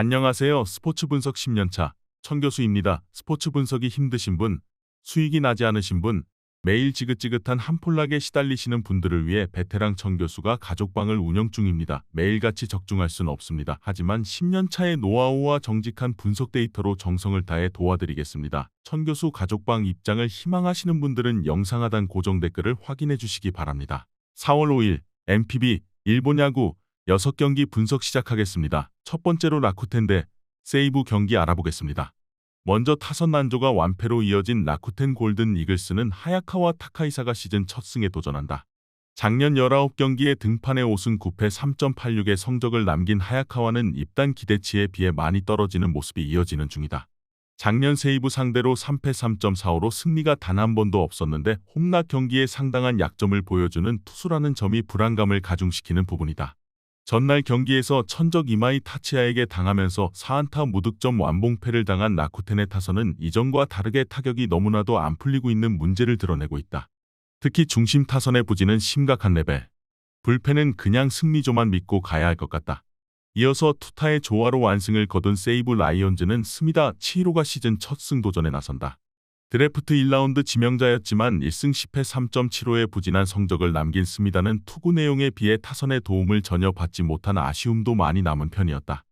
안녕하세요. 스포츠 분석 10년차 천교수입니다. 스포츠 분석이 힘드신 분, 수익이 나지 않으신 분, 매일 지긋지긋한 한폴락에 시달리시는 분들을 위해 베테랑 천교수가 가족방을 운영 중입니다. 매일같이 적중할 수는 없습니다. 하지만 10년차의 노하우와 정직한 분석 데이터로 정성을 다해 도와드리겠습니다. 천교수 가족방 입장을 희망하시는 분들은 영상 하단 고정 댓글을 확인해 주시기 바랍니다. 4월 5일 MPB 일본 야구 6경기 분석 시작하겠습니다. 첫 번째로 라쿠텐 대 세이부 경기 알아보겠습니다. 먼저 타선 난조가 완패로 이어진 라쿠텐 골든 이글스는 하야카와 타카이사가 시즌 첫 승에 도전한다. 작년 19경기에 등판에 5승 9패 3.86의 성적을 남긴 하야카와는 입단 기대치에 비해 많이 떨어지는 모습이 이어지는 중이다. 작년 세이부 상대로 3패 3.45로 승리가 단 한 번도 없었는데 홈락 경기에 상당한 약점을 보여주는 투수라는 점이 불안감을 가중시키는 부분이다. 전날 경기에서 천적 이마이 타치야에게 당하면서 4안타 무득점 완봉패를 당한 라쿠텐의 타선은 이전과 다르게 타격이 너무나도 안 풀리고 있는 문제를 드러내고 있다. 특히 중심 타선의 부진은 심각한 레벨. 불펜은 그냥 승리조만 믿고 가야 할 것 같다. 이어서 투타의 조화로 완승을 거둔 세이브 라이온즈는 스미다 치히로가 시즌 첫 승 도전에 나선다. 드래프트 1라운드 지명자였지만 1승 10패 3.75의 부진한 성적을 남긴 스미다는 투구 내용에 비해 타선의 도움을 전혀 받지 못한 아쉬움도 많이 남은 편이었다.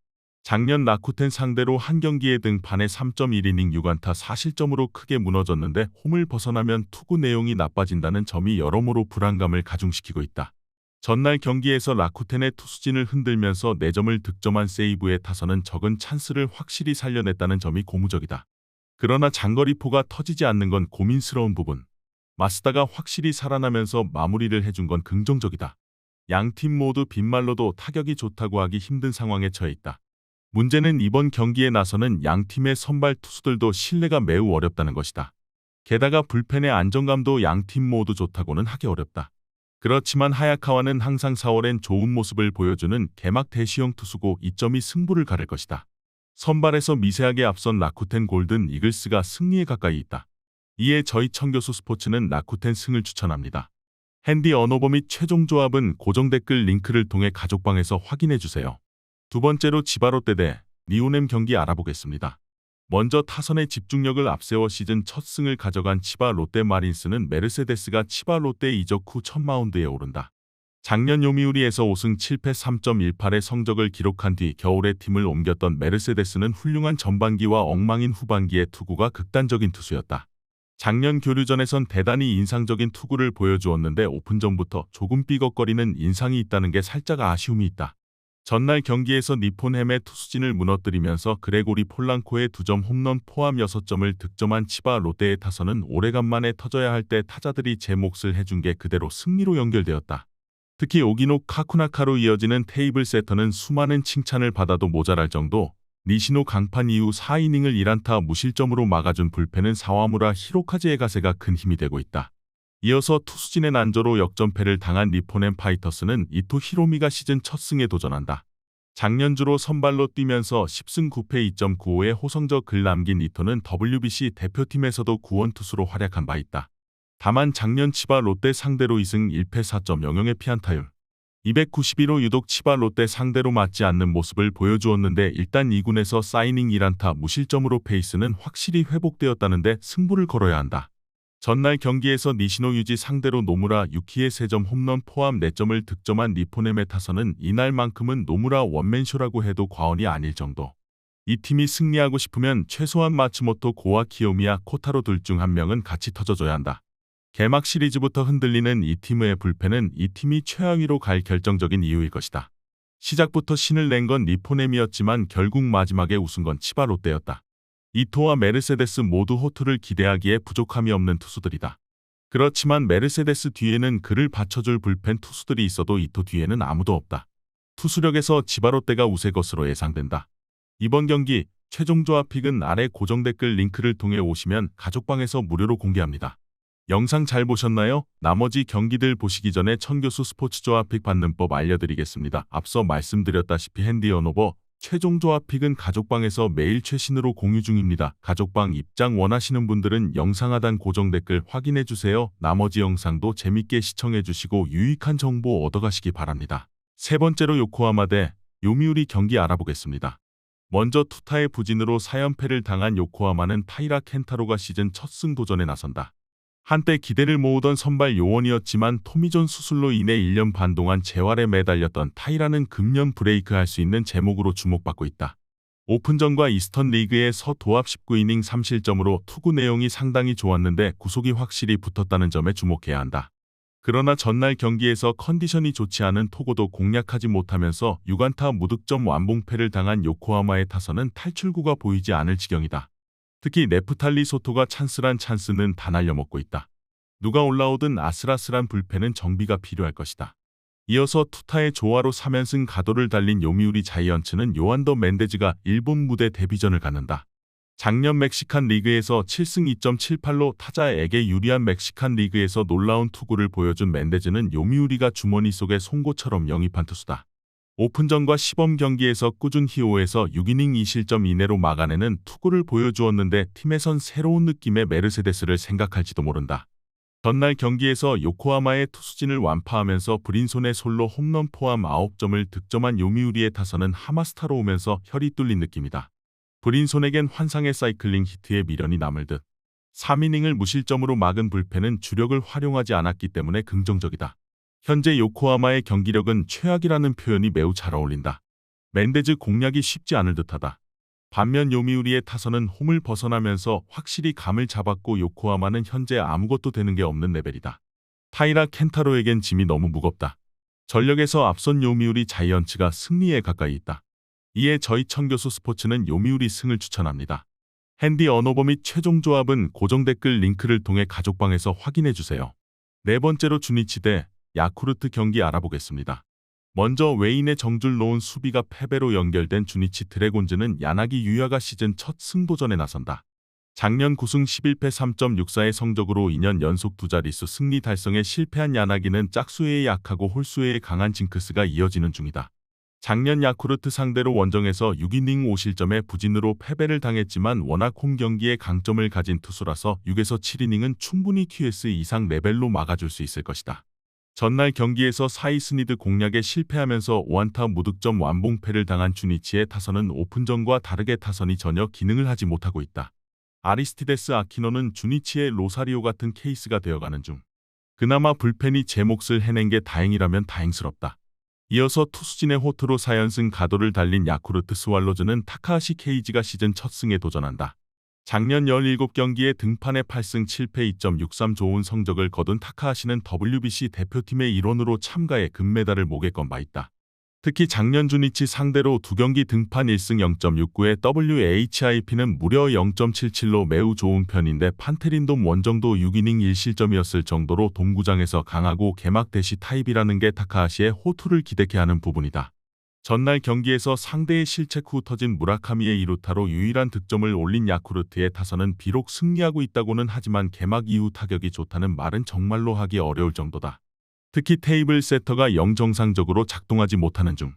작년 라쿠텐 상대로 한 경기에 등판해 3.1이닝 6안타 4실점으로 크게 무너졌는데 홈을 벗어나면 투구 내용이 나빠진다는 점이 여러모로 불안감을 가중시키고 있다. 전날 경기에서 라쿠텐의 투수진을 흔들면서 4점을 득점한 세이브의 타선은 적은 찬스를 확실히 살려냈다는 점이 고무적이다. 그러나 장거리포가 터지지 않는 건 고민스러운 부분. 마스다가 확실히 살아나면서 마무리를 해준 건 긍정적이다. 양팀 모두 빈말로도 타격이 좋다고 하기 힘든 상황에 처해 있다. 문제는 이번 경기에 나서는 양팀의 선발 투수들도 신뢰가 매우 어렵다는 것이다. 게다가 불펜의 안정감도 양팀 모두 좋다고는 하기 어렵다. 그렇지만 하야카와는 항상 4월엔 좋은 모습을 보여주는 개막 대시형 투수고 이점이 승부를 가를 것이다. 선발에서 미세하게 앞선 라쿠텐 골든 이글스가 승리에 가까이 있다. 이에 저희 천교수 스포츠는 라쿠텐 승을 추천합니다. 핸디 언어버 및 최종 조합은 고정 댓글 링크를 통해 가족방에서 확인해주세요. 두 번째로 치바롯데 대 리오넴 경기 알아보겠습니다. 먼저 타선의 집중력을 앞세워 시즌 첫 승을 가져간 치바 롯데 마린스는 메르세데스가 치바 롯데 이적 후 첫 마운드에 오른다. 작년 요미우리에서 5승 7패 3.18의 성적을 기록한 뒤 겨울에 팀을 옮겼던 메르세데스는 훌륭한 전반기와 엉망인 후반기의 투구가 극단적인 투수였다. 작년 교류전에선 대단히 인상적인 투구를 보여주었는데 오픈전부터 조금 삐걱거리는 인상이 있다는 게 살짝 아쉬움이 있다. 전날 경기에서 니폰햄의 투수진을 무너뜨리면서 그레고리 폴랑코의 2점 홈런 포함 6점을 득점한 치바 롯데의 타선은 오래간만에 터져야 할 때 타자들이 제 몫을 해준 게 그대로 승리로 연결되었다. 특히 오기노 카쿠나카로 이어지는 테이블 세터는 수많은 칭찬을 받아도 모자랄 정도, 니시노 강판 이후 4이닝을 1안타 무실점으로 막아준 불펜은 사와무라 히로카즈의 가세가 큰 힘이 되고 있다. 이어서 투수진의 난조로 역전패를 당한 니폰엠 파이터스는 이토 히로미가 시즌 첫 승에 도전한다. 작년주로 선발로 뛰면서 10승 9패 2.95의 호성적을 남긴 이토는 WBC 대표팀에서도 구원투수로 활약한 바 있다. 다만 작년 치바 롯데 상대로 2승 1패 4.00의 피안타율. 291호 유독 치바 롯데 상대로 맞지 않는 모습을 보여주었는데 일단 2군에서 사이닝 1안타 무실점으로 페이스는 확실히 회복되었다는데 승부를 걸어야 한다. 전날 경기에서 니시노 유지 상대로 노무라 유키의 3점 홈런 포함 4점을 득점한 니폰엠의 타선은 이날만큼은 노무라 원맨쇼라고 해도 과언이 아닐 정도. 이 팀이 승리하고 싶으면 최소한 마츠모토 고와 키요미야 코타로 둘 중 한 명은 같이 터져줘야 한다. 개막 시리즈부터 흔들리는 이 팀의 불펜은 이 팀이 최하위로 갈 결정적인 이유일 것이다. 시작부터 신을 낸 건 니폰엠이었지만 결국 마지막에 우승 건 치바 롯데였다. 이토와 메르세데스 모두 호투를 기대하기에 부족함이 없는 투수들이다. 그렇지만 메르세데스 뒤에는 그를 받쳐줄 불펜 투수들이 있어도 이토 뒤에는 아무도 없다. 투수력에서 치바 롯데가 우세 것으로 예상된다. 이번 경기 최종 조합 픽은 아래 고정 댓글 링크를 통해 오시면 가족방에서 무료로 공개합니다. 영상 잘 보셨나요? 나머지 경기들 보시기 전에 천교수 스포츠 조합 픽 받는 법 알려드리겠습니다. 앞서 말씀드렸다시피 핸디 언오버 최종 조합 픽은 가족방에서 매일 최신으로 공유 중입니다. 가족방 입장 원하시는 분들은 영상 하단 고정 댓글 확인해주세요. 나머지 영상도 재밌게 시청해주시고 유익한 정보 얻어가시기 바랍니다. 세 번째로 요코하마 대 요미우리 경기 알아보겠습니다. 먼저 투타의 부진으로 4연패를 당한 요코하마는 타이라 켄타로가 시즌 첫 승도전에 나선다. 한때 기대를 모으던 선발 요원이었지만 토미존 수술로 인해 1년 반 동안 재활에 매달렸던 타이라는 금년 브레이크할 수 있는 제목으로 주목받고 있다. 오픈전과 이스턴 리그에서 도합 19이닝 3실점으로 투구 내용이 상당히 좋았는데 구속이 확실히 붙었다는 점에 주목해야 한다. 그러나 전날 경기에서 컨디션이 좋지 않은 토고도 공략하지 못하면서 6안타 무득점 완봉패를 당한 요코하마의 타선은 탈출구가 보이지 않을 지경이다. 특히 네프탈리 소토가 찬스란 찬스는 다 날려먹고 있다. 누가 올라오든 아슬아슬한 불펜은 정비가 필요할 것이다. 이어서 투타의 조화로 3연승 가도를 달린 요미우리 자이언츠는 요한더 멘데즈가 일본 무대 데뷔전을 갖는다. 작년 멕시칸 리그에서 7승 2.78로 타자에게 유리한 멕시칸 리그에서 놀라운 투구를 보여준 멘데즈는 요미우리가 주머니 속의 송곳처럼 영입한 투수다. 오픈전과 시범 경기에서 꾸준 히오에서 6이닝 2실점 이내로 막아내는 투구를 보여주었는데 팀에선 새로운 느낌의 메르세데스를 생각할지도 모른다. 전날 경기에서 요코하마의 투수진을 완파하면서 브린손의 솔로 홈런 포함 9점을 득점한 요미우리의 타선은 하마스타로 오면서 혈이 뚫린 느낌이다. 브린손에겐 환상의 사이클링 히트에 미련이 남을 듯 3이닝을 무실점으로 막은 불펜은 주력을 활용하지 않았기 때문에 긍정적이다. 현재 요코하마의 경기력은 최악이라는 표현이 매우 잘 어울린다. 멘데즈 공략이 쉽지 않을 듯하다. 반면 요미우리의 타선은 홈을 벗어나면서 확실히 감을 잡았고 요코하마는 현재 아무것도 되는 게 없는 레벨이다. 타이라 켄타로에겐 짐이 너무 무겁다. 전력에서 앞선 요미우리 자이언츠가 승리에 가까이 있다. 이에 저희 청교수 스포츠는 요미우리 승을 추천합니다. 핸디 언어버 및 최종 조합은 고정 댓글 링크를 통해 가족방에서 확인해주세요. 네 번째로 주니치 대 야쿠르트 경기 알아보겠습니다. 먼저 외인의 정줄 놓은 수비가 패배로 연결된 주니치 드래곤즈는 야나기 유야가 시즌 첫 승도전에 나선다. 작년 9승 11패 3.64의 성적으로 2년 연속 두 자릿수 승리 달성에 실패한 야나기는 짝수에 약하고 홀수에 강한 징크스가 이어지는 중이다. 작년 야쿠르트 상대로 원정에서 6이닝 5실점의 부진으로 패배를 당했지만 워낙 홈 경기에 강점을 가진 투수라서 6에서 7이닝은 충분히 QS 이상 레벨로 막아줄 수 있을 것이다. 전날 경기에서 사이스니드 공략에 실패하면서 5안타 무득점 완봉패를 당한 주니치의 타선은 오픈전과 다르게 타선이 전혀 기능을 하지 못하고 있다. 아리스티데스 아키노는 주니치의 로사리오 같은 케이스가 되어가는 중. 그나마 불펜이 제 몫을 해낸 게 다행이라면 다행스럽다. 이어서 투수진의 호투로 4연승 가도를 달린 야쿠르트 스왈로즈는 타카하시 케이지가 시즌 첫 승에 도전한다. 작년 17경기에 등판에 8승 7패 2.63 좋은 성적을 거둔 타카하시는 WBC 대표팀의 일원으로 참가해 금메달을 목에 건 바 있다. 특히 작년 주니치 상대로 2경기 등판 1승 0.69의 WHIP는 무려 0.77로 매우 좋은 편인데 판테린돔 원정도 6이닝 1실점이었을 정도로 돔구장에서 강하고 개막 대시 타입이라는 게 타카하시의 호투를 기대케 하는 부분이다. 전날 경기에서 상대의 실책 후 터진 무라카미의 2루타로 유일한 득점을 올린 야쿠르트의 타선은 비록 승리하고 있다고는 하지만 개막 이후 타격이 좋다는 말은 정말로 하기 어려울 정도다. 특히 테이블 세터가 영정상적으로 작동하지 못하는 중.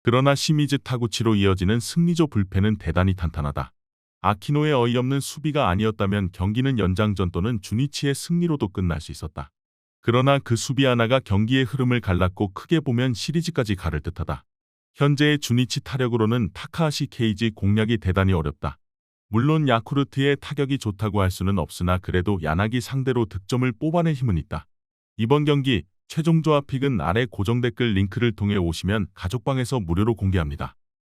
그러나 시미즈 타구치로 이어지는 승리조 불펜은 대단히 탄탄하다. 아키노의 어이없는 수비가 아니었다면 경기는 연장전 또는 주니치의 승리로도 끝날 수 있었다. 그러나 그 수비 하나가 경기의 흐름을 갈랐고 크게 보면 시리즈까지 가를 듯하다. 현재의 주니치 타력으로는 타카하시 케이지 공략이 대단히 어렵다. 물론 야쿠르트의 타격이 좋다고 할 수는 없으나 그래도 야나기 상대로 득점을 뽑아낼 힘은 있다. 이번 경기 최종 조합 픽은 아래 고정 댓글 링크를 통해 오시면 가족방에서 무료로 공개합니다.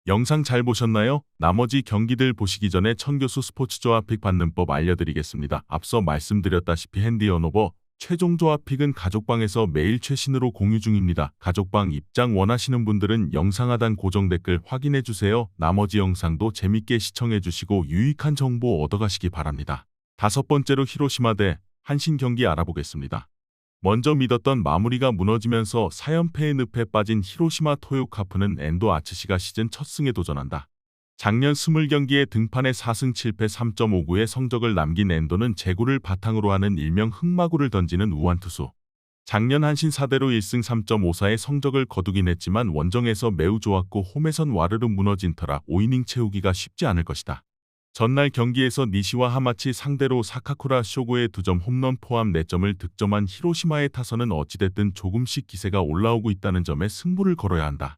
영상 잘 보셨나요? 나머지 경기들 보시기 전에 천교수 스포츠 조합 픽 받는 법 알려드리겠습니다. 앞서 말씀드렸다시피 핸디 언오버 최종 조합 픽은 가족방에서 매일 최신으로 공유 중입니다. 가족방 입장 원하시는 분들은 영상 하단 고정 댓글 확인해주세요. 나머지 영상도 재밌게 시청해주시고 유익한 정보 얻어가시기 바랍니다. 다섯 번째로 히로시마 대 한신 경기 알아보겠습니다. 먼저 믿었던 마무리가 무너지면서 4연패의 늪에 빠진 히로시마 토요카프는 엔도 아츠시가 시즌 첫 승에 도전한다. 작년 20경기에 등판에 4승 7패 3.59의 성적을 남긴 엔도는 제구를 바탕으로 하는 일명 흑마구를 던지는 우완투수. 작년 한신 4대로 1승 3.54의 성적을 거두긴 했지만 원정에서 매우 좋았고 홈에선 와르르 무너진 터라 5이닝 채우기가 쉽지 않을 것이다. 전날 경기에서 니시와 하마치 상대로 사카쿠라 쇼고의 2점 홈런 포함 4점을 득점한 히로시마의 타선은 어찌됐든 조금씩 기세가 올라오고 있다는 점에 승부를 걸어야 한다.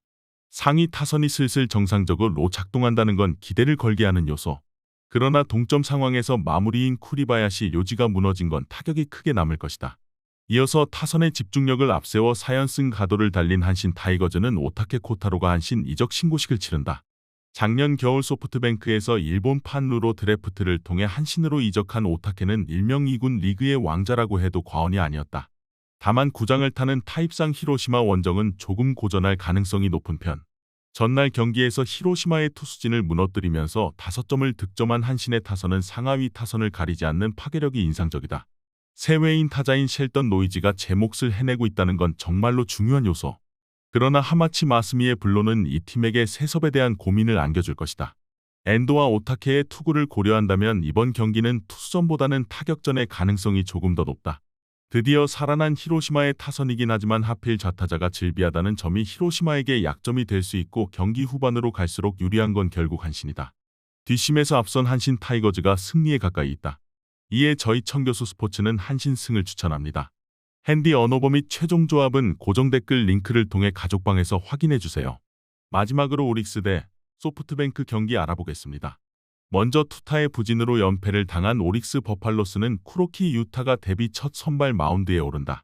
상위 타선이 슬슬 정상적으로 작동한다는 건 기대를 걸게 하는 요소. 그러나 동점 상황에서 마무리인 쿠리바야시 요지가 무너진 건 타격이 크게 남을 것이다. 이어서 타선의 집중력을 앞세워 4연승 가도를 달린 한신 타이거즈는 오타케 코타로가 한신 이적 신고식을 치른다. 작년 겨울 소프트뱅크에서 일본 판루로 드래프트를 통해 한신으로 이적한 오타케는 일명 2군 리그의 왕자라고 해도 과언이 아니었다. 다만 구장을 타는 타입상 히로시마 원정은 조금 고전할 가능성이 높은 편. 전날 경기에서 히로시마의 투수진을 무너뜨리면서 5점을 득점한 한신의 타선은 상하위 타선을 가리지 않는 파괴력이 인상적이다. 세외인 타자인 셸던 노이지가 제 몫을 해내고 있다는 건 정말로 중요한 요소. 그러나 하마치 마스미의 불로는 이 팀에게 세섭에 대한 고민을 안겨줄 것이다. 엔도와 오타케의 투구를 고려한다면 이번 경기는 투수전보다는 타격전의 가능성이 조금 더 높다. 드디어 살아난 히로시마의 타선이긴 하지만 하필 좌타자가 질비하다는 점이 히로시마에게 약점이 될 수 있고 경기 후반으로 갈수록 유리한 건 결국 한신이다. 뒷심에서 앞선 한신 타이거즈가 승리에 가까이 있다. 이에 저희 청교수 스포츠는 한신 승을 추천합니다. 핸디 언어버 및 최종 조합은 고정 댓글 링크를 통해 가족방에서 확인해주세요. 마지막으로 오릭스 대 소프트뱅크 경기 알아보겠습니다. 먼저 투타의 부진으로 연패를 당한 오릭스 버팔로스는 쿠로키 유타가 데뷔 첫 선발 마운드에 오른다.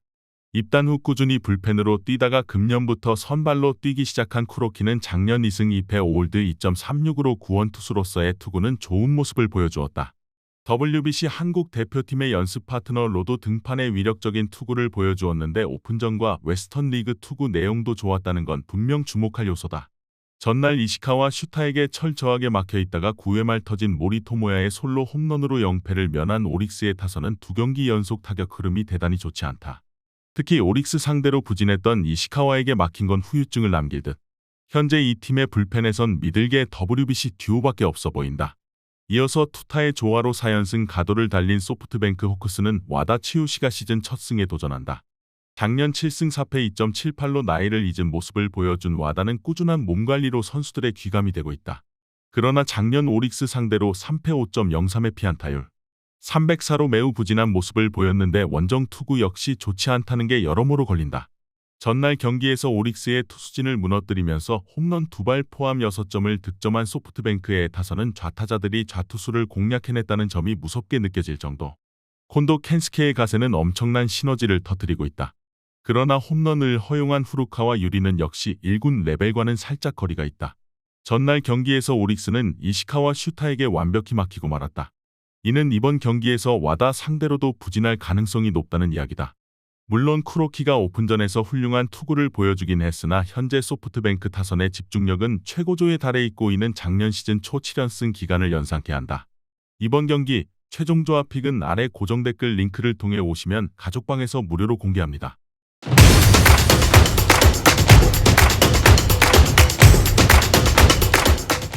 입단 후 꾸준히 불펜으로 뛰다가 금년부터 선발로 뛰기 시작한 쿠로키는 작년 2승 2패 올드 2.36으로 구원투수로서의 투구는 좋은 모습을 보여주었다. WBC 한국 대표팀의 연습 파트너로도 등판에 위력적인 투구를 보여주었는데 오픈전과 웨스턴 리그 투구 내용도 좋았다는 건 분명 주목할 요소다. 전날 이시카와 슈타에게 철저하게 막혀있다가 9회 말 터진 모리토모야의 솔로 홈런으로 0패를 면한 오릭스의 타선은 2경기 연속 타격 흐름이 대단히 좋지 않다. 특히 오릭스 상대로 부진했던 이시카와에게 막힌 건 후유증을 남길 듯. 현재 이 팀의 불펜에선 미들계 WBC 듀오밖에 없어 보인다. 이어서 투타의 조화로 4연승 가도를 달린 소프트뱅크 호크스는 와다 치우시가 시즌 첫 승에 도전한다. 작년 7승 4패 2.78로 나이를 잊은 모습을 보여준 와다는 꾸준한 몸관리로 선수들의 귀감이 되고 있다. 그러나 작년 오릭스 상대로 3패 5.03의 피안타율, 304로 매우 부진한 모습을 보였는데 원정 투구 역시 좋지 않다는 게 여러모로 걸린다. 전날 경기에서 오릭스의 투수진을 무너뜨리면서 홈런 2발 포함 6점을 득점한 소프트뱅크의 타선은 좌타자들이 좌투수를 공략해냈다는 점이 무섭게 느껴질 정도. 콘도 켄스케의 가세는 엄청난 시너지를 터뜨리고 있다. 그러나 홈런을 허용한 후루카와 유리는 역시 1군 레벨과는 살짝 거리가 있다. 전날 경기에서 오릭스는 이시카와 슈타에게 완벽히 막히고 말았다. 이는 이번 경기에서 와다 상대로도 부진할 가능성이 높다는 이야기다. 물론 쿠로키가 오픈전에서 훌륭한 투구를 보여주긴 했으나 현재 소프트뱅크 타선의 집중력은 최고조에 달해 있고 이는 작년 시즌 초 7연승 기간을 연상케 한다. 이번 경기 최종 조합 픽은 아래 고정 댓글 링크를 통해 오시면 가족방에서 무료로 공개합니다.